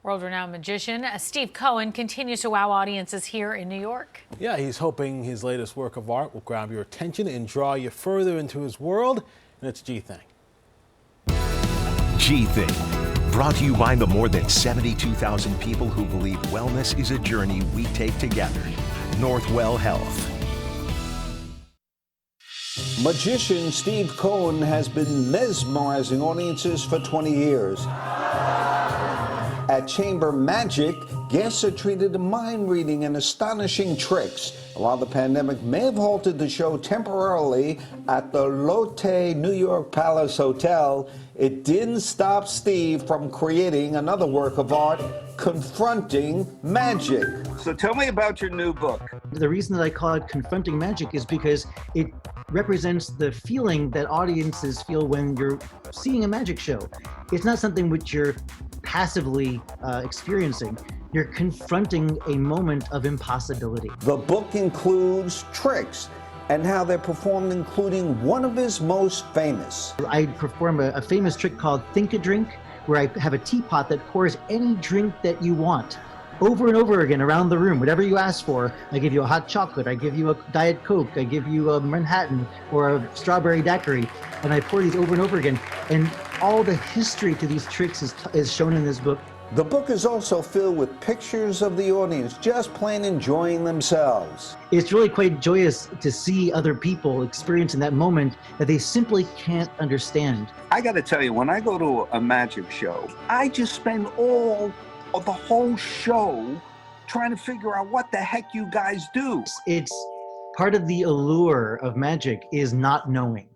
World-renowned magician Steve Cohen continues to wow audiences here in New York. Yeah, he's hoping his latest work of art will grab your attention and draw you further into his world. And it's G-Thing. G-Thing, brought to you by the more than 72,000 people who believe wellness is a journey we take together. Northwell Health. Magician Steve Cohen has been mesmerizing audiences for 20 years. At Chamber Magic, guests are treated to mind reading and astonishing tricks. While the pandemic may have halted the show temporarily at the Lotte New York Palace Hotel, it didn't stop Steve from creating another work of art, Confronting Magic. So tell me about your new book. The reason that I call it Confronting Magic is because it represents the feeling that audiences feel when you're seeing a magic show. It's not something which you're passively experiencing. You're confronting a moment of impossibility. The book includes tricks and how they're performed, including one of his most famous. I perform a famous trick called Think a Drink, where I have a teapot that pours any drink that you want over and over again around the room, whatever you ask for. I give you a hot chocolate, I give you a Diet Coke, I give you a Manhattan or a strawberry daiquiri, and I pour these over and over again. And all the history to these tricks is shown in this book. The book is also filled with pictures of the audience just plain enjoying themselves. It's really quite joyous to see other people experiencing that moment that they simply can't understand. I got to tell you, when I go to a magic show, I just spend all of the whole show trying to figure out what the heck you guys do. It's part of the allure of magic is not knowing,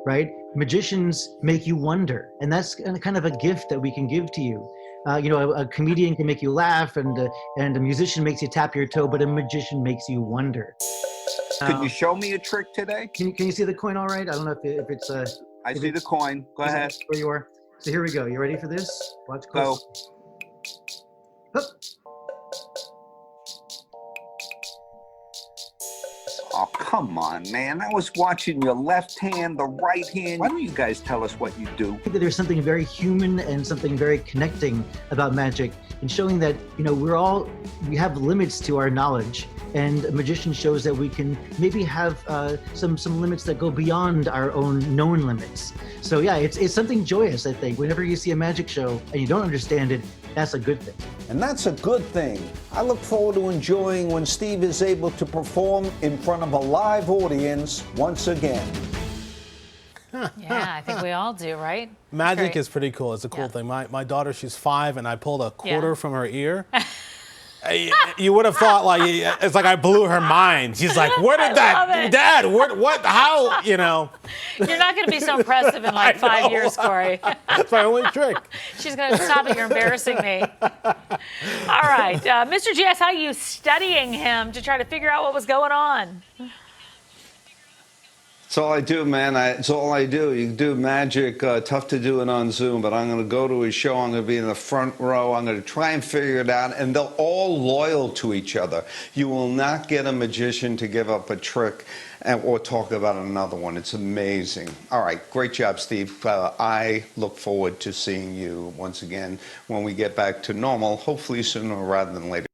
right? Magicians make you wonder, and that's kind of a gift that we can give to you. A comedian can make you laugh, and a musician makes you tap your toe, but a magician makes you wonder. Could you show me a trick today? Can you see the coin all right? I don't know if it's... I see the coin. Go ahead. Where you are. So here we go. You ready for this? Watch close. Go. Oh, come on, man. I was watching your left hand, the right hand. Why don't you guys tell us what you do? I think that there's something very human and something very connecting about magic, and showing that, we have limits to our knowledge. And a magician shows that we can maybe have some limits that go beyond our own known limits. So yeah, it's something joyous, I think. Whenever you see a magic show and you don't understand it, that's a good thing. And that's a good thing. I look forward to enjoying when Steve is able to perform in front of a live audience once again. Yeah, I think we all do, right? Magic is pretty cool. It's a cool thing. My daughter, she's 5, and I pulled a quarter from her ear. You would have thought, it's like I blew her mind. She's like, where did that, Dad, what, how, You're not going to be so impressive in 5 years, Corey. That's my only trick. She's going to stop it. You're embarrassing me. All right. Mr. G, I saw you studying him to try to figure out what was going on. It's all I do, man. It's all I do. You do magic. Tough to do it on Zoom, but I'm going to go to his show. I'm going to be in the front row. I'm going to try and figure it out, and they're all loyal to each other. You will not get a magician to give up a trick or talk about another one. It's amazing. All right, great job, Steve. I look forward to seeing you once again when we get back to normal, hopefully sooner rather than later.